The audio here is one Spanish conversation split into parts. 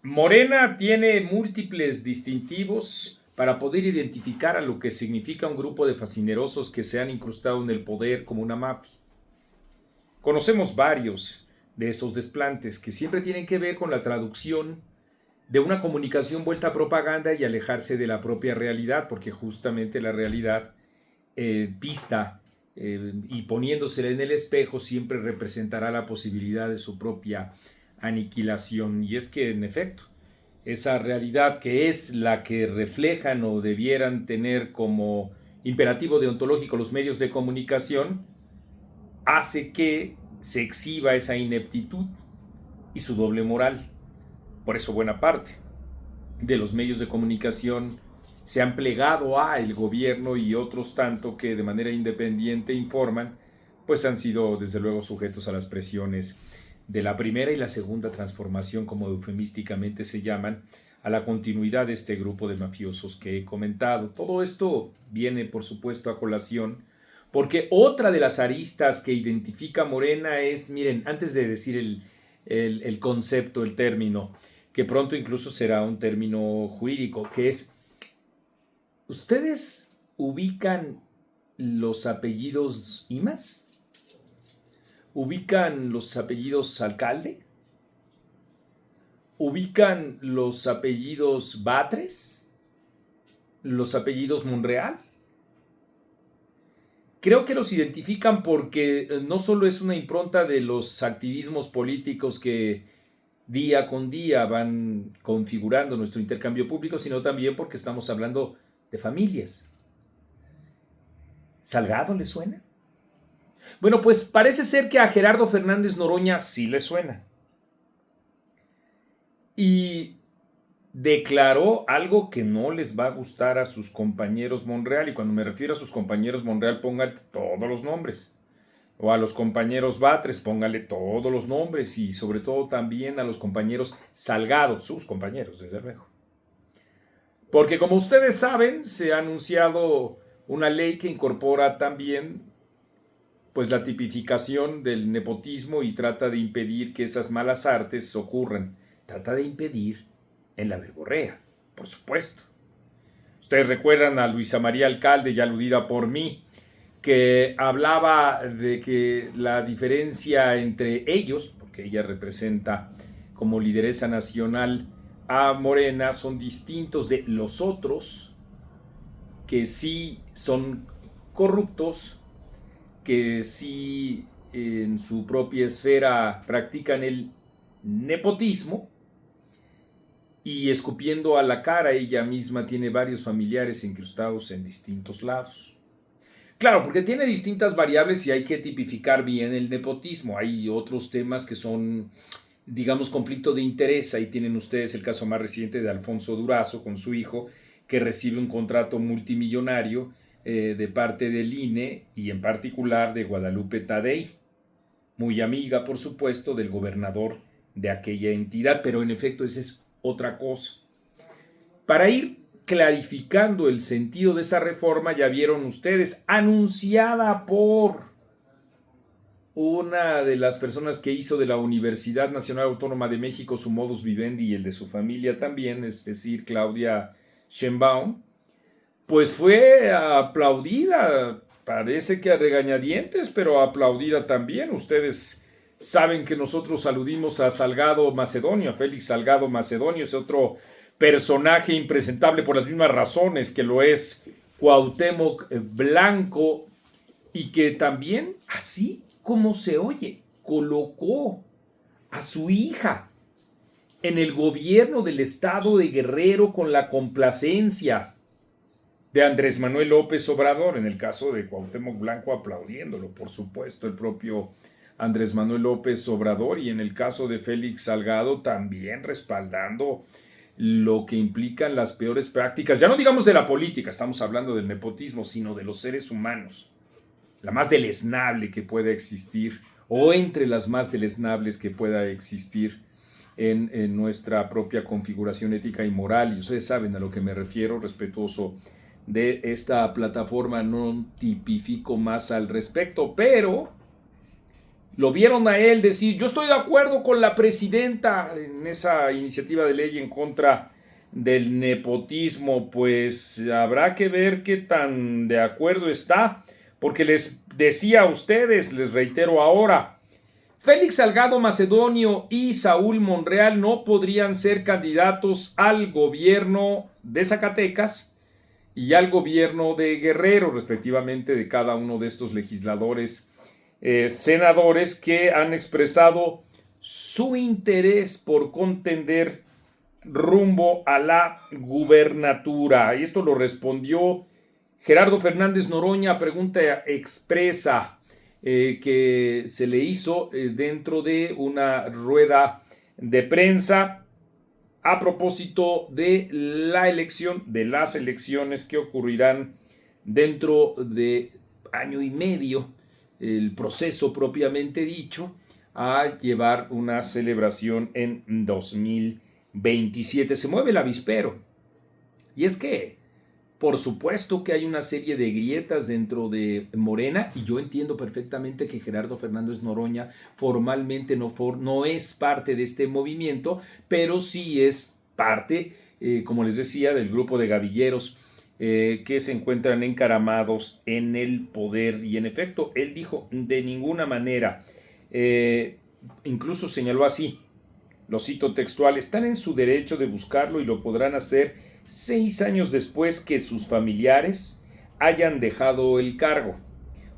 Morena tiene múltiples distintivos para poder identificar a lo que significa un grupo de fascinerosos que se han incrustado en el poder como una mafia. Conocemos varios de esos desplantes que siempre tienen que ver con la traducción de una comunicación vuelta a propaganda y alejarse de la propia realidad, porque justamente la realidad vista y poniéndosela en el espejo siempre representará la posibilidad de su propia aniquilación. Y es que, en efecto, esa realidad que es la que reflejan o debieran tener como imperativo deontológico los medios de comunicación, hace que se exhiba esa ineptitud y su doble moral. Por eso buena parte de los medios de comunicación se han plegado a el gobierno, y otros tanto que de manera independiente informan, pues han sido desde luego sujetos a las presiones de la primera y la segunda transformación, como eufemísticamente se llaman, a la continuidad de este grupo de mafiosos que he comentado. Todo esto viene, por supuesto, a colación, porque otra de las aristas que identifica Morena es, miren, antes de decir el concepto, el término, que pronto incluso será un término jurídico, que es, ¿ustedes ubican los apellidos Imas? ¿Ubican los apellidos Alcalde? ¿Ubican los apellidos Batres? ¿Los apellidos Monreal? Creo que los identifican porque no solo es una impronta de los activismos políticos que día con día van configurando nuestro intercambio público, sino también porque estamos hablando de familias. ¿Salgado le suena? Bueno, pues parece ser que a Gerardo Fernández Noroña sí le suena. Y declaró algo que no les va a gustar a sus compañeros Monreal, y cuando me refiero a sus compañeros Monreal, póngale todos los nombres. O a los compañeros Batres, póngale todos los nombres, y sobre todo también a los compañeros Salgado, sus compañeros, desde luego. Porque como ustedes saben, se ha anunciado una ley que incorpora también pues la tipificación del nepotismo y trata de impedir que esas malas artes ocurran. Trata de impedir en la verborrea, por supuesto. Ustedes recuerdan a Luisa María Alcalde, ya aludida por mí, que hablaba de que la diferencia entre ellos, porque ella representa como lideresa nacional a Morena, son distintos de los otros, que sí son corruptos, que sí en su propia esfera practican el nepotismo, y escupiendo a la cara, ella misma tiene varios familiares incrustados en distintos lados. Claro, porque tiene distintas variables y hay que tipificar bien el nepotismo. Hay otros temas que son, digamos, conflicto de interés. Ahí tienen ustedes el caso más reciente de Alfonso Durazo con su hijo, que recibe un contrato multimillonario de parte del INE y en particular de Guadalupe Tadei, muy amiga, por supuesto, del gobernador de aquella entidad, pero en efecto esa es otra cosa. Para ir clarificando el sentido de esa reforma, ya vieron ustedes, anunciada por una de las personas que hizo de la Universidad Nacional Autónoma de México su modus vivendi y el de su familia también, es decir, Claudia Sheinbaum, pues fue aplaudida, parece que a regañadientes, pero aplaudida también. Ustedes saben que nosotros aludimos a Salgado Macedonio, a Félix Salgado Macedonio, es otro personaje impresentable por las mismas razones que lo es Cuauhtémoc Blanco, y que también, así como se oye, colocó a su hija en el gobierno del estado de Guerrero con la complacencia de Andrés Manuel López Obrador, en el caso de Cuauhtémoc Blanco aplaudiéndolo, por supuesto, el propio Andrés Manuel López Obrador, y en el caso de Félix Salgado también respaldando lo que implican las peores prácticas, ya no digamos de la política, estamos hablando del nepotismo, sino de los seres humanos, la más deleznable que pueda existir, o entre las más deleznables que pueda existir en nuestra propia configuración ética y moral, y ustedes saben a lo que me refiero, respetuoso de esta plataforma, no tipifico más al respecto, pero lo vieron a él decir, yo estoy de acuerdo con la presidenta en esa iniciativa de ley en contra del nepotismo. Pues habrá que ver qué tan de acuerdo está, porque les decía a ustedes, les reitero ahora, Félix Salgado Macedonio y Saúl Monreal no podrían ser candidatos al gobierno de Zacatecas y al gobierno de Guerrero, respectivamente, de cada uno de estos legisladores, senadores que han expresado su interés por contender rumbo a la gubernatura. Y esto lo respondió Gerardo Fernández Noroña a pregunta expresa que se le hizo dentro de una rueda de prensa a propósito de la elección, de las elecciones que ocurrirán dentro de año y medio, el proceso propiamente dicho, a llevar una celebración en 2027. Se mueve el avispero. Y es que, por supuesto que hay una serie de grietas dentro de Morena, y yo entiendo perfectamente que Gerardo Fernández Noroña formalmente no es parte de este movimiento, pero sí es parte, como les decía, del grupo de gavilleros que se encuentran encaramados en el poder. Y en efecto, él dijo, de ninguna manera, incluso señaló así, lo cito textual, están en su derecho de buscarlo y lo podrán hacer 6 años después que sus familiares hayan dejado el cargo.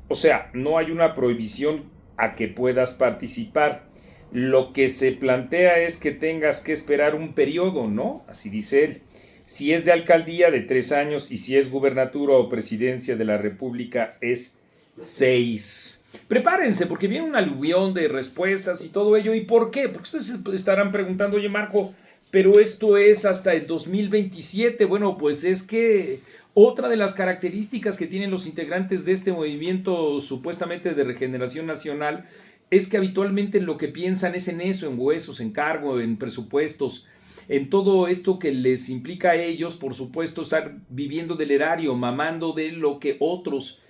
O sea, no hay una prohibición a que puedas participar. Lo que se plantea es que tengas que esperar un periodo, ¿no? Así dice él. Si es de alcaldía, de 3 años, y si es gubernatura o presidencia de la República, es 6. Prepárense, porque viene un aluvión de respuestas y todo ello. ¿Y por qué? Porque ustedes estarán preguntando, oye, Marco, pero esto es hasta el 2027. Bueno, pues es que otra de las características que tienen los integrantes de este movimiento supuestamente de regeneración nacional es que habitualmente lo que piensan es en eso, en huesos, en cargo, en presupuestos, en todo esto que les implica a ellos, por supuesto, estar viviendo del erario, mamando de lo que otros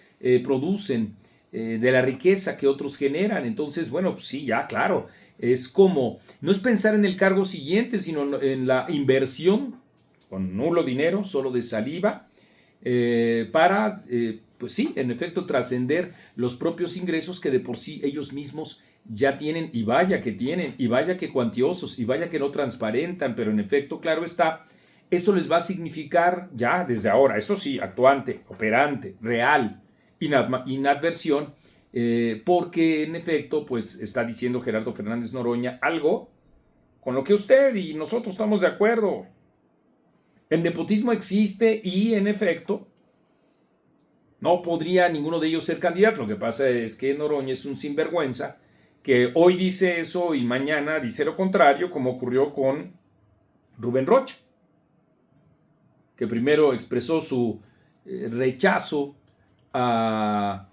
producen, de la riqueza que otros generan. Entonces, bueno, pues sí, ya, claro, es como, no es pensar en el cargo siguiente, sino en la inversión con nulo dinero, solo de saliva, para, pues sí, en efecto, trascender los propios ingresos que de por sí ellos mismos ya tienen, y vaya que tienen, y vaya que cuantiosos, y vaya que no transparentan, pero en efecto, claro está, eso les va a significar ya desde ahora, eso sí, actuante, operante, real, inadversión, porque en efecto, pues está diciendo Gerardo Fernández Noroña algo con lo que usted y nosotros estamos de acuerdo. El nepotismo existe y en efecto no podría ninguno de ellos ser candidato. Lo que pasa es que Noroña es un sinvergüenza que hoy dice eso y mañana dice lo contrario, como ocurrió con Rubén Rocha, que primero expresó su rechazo a,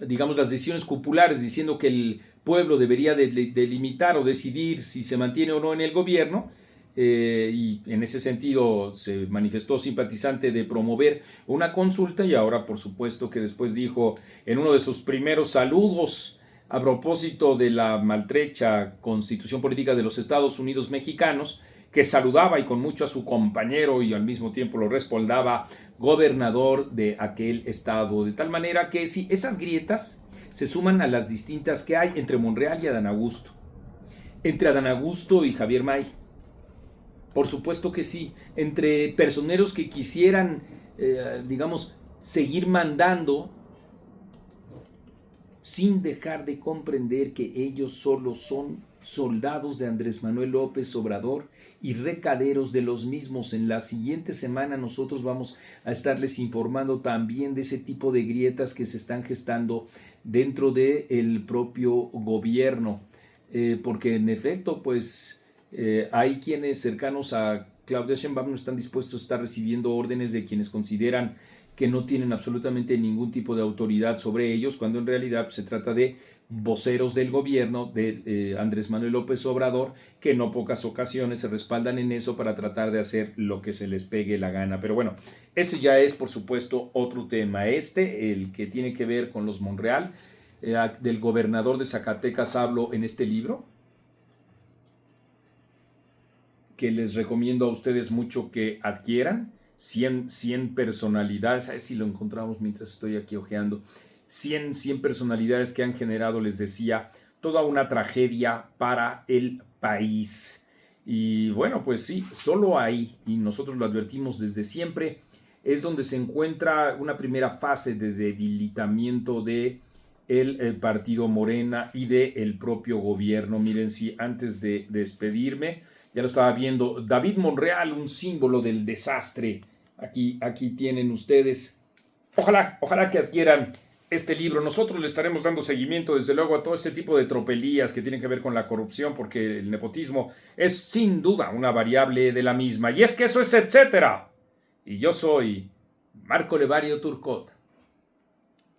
digamos, las decisiones populares, diciendo que el pueblo debería delimitar o decidir si se mantiene o no en el gobierno, y en ese sentido se manifestó simpatizante de promover una consulta, y ahora por supuesto que después dijo en uno de sus primeros saludos a propósito de la maltrecha Constitución Política de los Estados Unidos Mexicanos, que saludaba y con mucho a su compañero y al mismo tiempo lo respaldaba, gobernador de aquel estado, de tal manera que sí, esas grietas se suman a las distintas que hay entre Monreal y Adán Augusto, entre Adán Augusto y Javier May, por supuesto que sí, entre personeros que quisieran, digamos, seguir mandando sin dejar de comprender que ellos solo son soldados de Andrés Manuel López Obrador y recaderos de los mismos. En la siguiente semana nosotros vamos a estarles informando también de ese tipo de grietas que se están gestando dentro del propio gobierno, porque en efecto, pues hay quienes cercanos a Claudia Sheinbaum no están dispuestos a estar recibiendo órdenes de quienes consideran que no tienen absolutamente ningún tipo de autoridad sobre ellos, cuando en realidad pues, se trata de voceros del gobierno de Andrés Manuel López Obrador, que en no pocas ocasiones se respaldan en eso para tratar de hacer lo que se les pegue la gana. Pero bueno, eso ya es por supuesto otro tema. El que tiene que ver con los Monreal, del gobernador de Zacatecas hablo en este libro, que les recomiendo a ustedes mucho que adquieran. 100 personalidades, a ver si lo encontramos mientras estoy aquí hojeando. 100 personalidades que han generado, les decía, toda una tragedia para el país. Y bueno, pues sí, solo ahí, y nosotros lo advertimos desde siempre, es donde se encuentra una primera fase de debilitamiento de el partido Morena y del propio gobierno. Miren, si antes de despedirme, ya lo estaba viendo, David Monreal, un símbolo del desastre. Aquí tienen ustedes. Ojalá que adquieran este libro. Nosotros le estaremos dando seguimiento, desde luego, a todo este tipo de tropelías que tienen que ver con la corrupción, porque el nepotismo es sin duda una variable de la misma. Y es que eso es etcétera. Y yo soy Marco Levario Turcot.